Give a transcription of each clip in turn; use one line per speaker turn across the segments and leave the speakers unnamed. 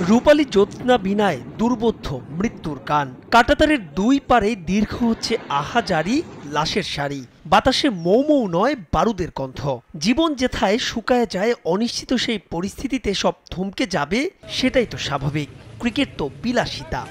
রূপালী জ্যোৎস্না বিনায় দুর্বোধ্য মৃত্যুর গান। কাঁটাতারের দুই পারে দীর্ঘ হচ্ছে আহাজারি লাশের সারি। বাতাসে মৌ মৌ নয় বারুদের কণ্ঠ। জীবন যেথায় শুকায় যায় অনিশ্চিত সেই পরিস্থিতিতে সব থমকে যাবে, সেটাই তো স্বাভাবিক। ক্রিকেট তো বিলাসিতা।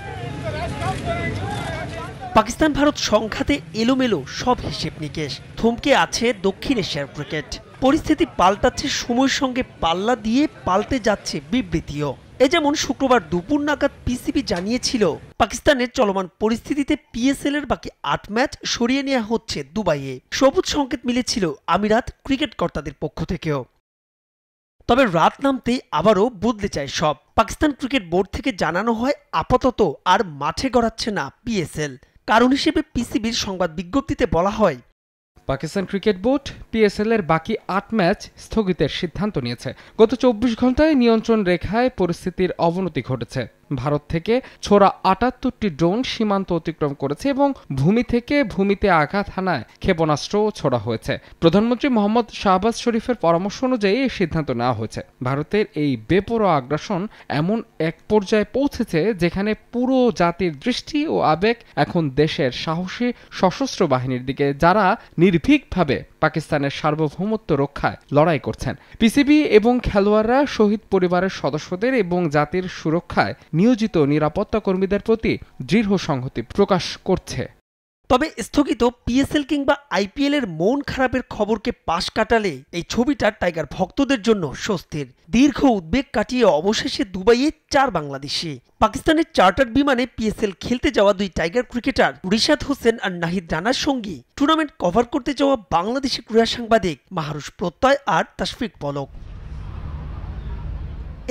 পাকিস্তান ভারত সংঘাতে এলোমেলো সব হিসেব নিকেশ। থমকে আছে দক্ষিণ এশিয়ার ক্রিকেট। পরিস্থিতি পাল্টাচ্ছে সময়ের সঙ্গে পাল্লা দিয়ে, পাল্টে যাচ্ছে বিবৃতিও। এ যেমন শুক্রবার দুপুর নাগাদ পিসিবি জানিয়েছিল পাকিস্তানের চলমান পরিস্থিতিতে পিএসএল এর বাকি ৮ ম্যাচ সরিয়ে নেওয়া হচ্ছে দুবাইয়ে। সবুজ সংকেত মিলেছিল আমিরাত ক্রিকেট কর্তাদের পক্ষ থেকেও। তবে রাত নামতেই আবারও বদলে যায় সব। পাকিস্তান ক্রিকেট বোর্ড থেকে জানানো হয় আপাতত আর মাঠে গড়াচ্ছে না পিএসএল। কারণ হিসেবে পিসিবির সংবাদ বিজ্ঞপ্তিতে বলা হয়,
পাকিস্তান ক্রিকেট বোর্ড পিএসএল এর বাকি ৮ ম্যাচ স্থগিতের সিদ্ধান্ত নিয়েছে। গত ২৪ ঘন্টায় নিয়ন্ত্রণ রেখায় পরিস্থিতির অবনতি ঘটেছে। ভারত থেকে ছোড়া ৭৮টি ড্রোন সীমান্ত অতিক্রম করেছে এবং ভূমি থেকে ভূমিতে আঘাত হানায় ক্ষেপণাস্ত্রও ছোড়া হয়েছে। প্রধানমন্ত্রী মোহাম্মদ শাহবাজ শরীফের পরামর্শ অনুযায়ী এই সিদ্ধান্ত নেওয়া হয়েছে। ভারতের এই বেপরোয়া আগ্রাসন এমন এক পর্যায়ে পৌঁছেছে যেখানে পুরো জাতির দৃষ্টি ও আবেগ এখন দেশের সাহসী সশস্ত্র বাহিনীর দিকে, যারা নির্ভীকভাবে পাকিস্তানের সার্বভৌমত্ব রক্ষায় লড়াই করছেন। পিসিবি এবং খেলোয়াড়রা শহীদ পরিবারের সদস্যদের এবং জাতির সুরক্ষায় নিয়োজিত নিরাপত্তা কর্মীদের প্রতি দৃঢ় সংহতি প্রকাশ করছে।
তবে স্থগিত পিএসএল কিংবা আইপিএল এর মন খারাপের খবরকে পাশ কাটালে এই ছবিটা টাইগার ভক্তদের জন্য স্বস্তির। দীর্ঘ উদ্বেগ কাটিয়ে অবশেষে দুবাইয়ে ৪ বাংলাদেশি। পাকিস্তানের চার্টার বিমানে পিএসএল খেলতে যাওয়া দুই টাইগার ক্রিকেটার রিশাদ হোসেন আর নাহিদ রানার সঙ্গী টুর্নামেন্ট কভার করতে যাওয়া বাংলাদেশি ক্রীড়া সাংবাদিক মাহরুষ প্রত্যয় আর তাশফিক পলক।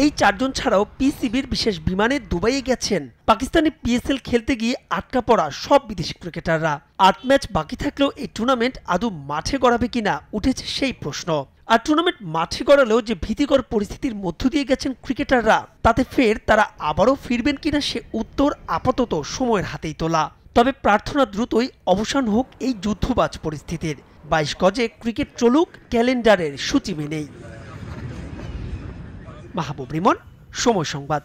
এই ৪ জন ছাড়াও পিসিবির বিশেষ বিমানে দুবাইয়ে গেছেন পাকিস্তানে পিএসএল খেলতে গিয়ে আটকা পড়া সব বিদেশি ক্রিকেটাররা। ৮ ম্যাচ বাকি থাকলেও এই টুর্নামেন্ট আদৌ মাঠে গড়াবে কিনা উঠেছে সেই প্রশ্ন। আর টুর্নামেন্ট মাঠে গড়ালেও যে ভীতিকর পরিস্থিতির মধ্য দিয়ে গেছেন ক্রিকেটাররা, তাতে ফের তারা আবারও ফিরবেন কিনা সে উত্তর আপাতত সময়ের হাতেই তোলা। তবে প্রার্থনা দ্রুতই অবসান হোক এই যুদ্ধবাজ পরিস্থিতির। ২২ গজে ক্রিকেট চলুক ক্যালেন্ডারের সূচি মেনেই। মাহবুব রিমন, সময় সংবাদ।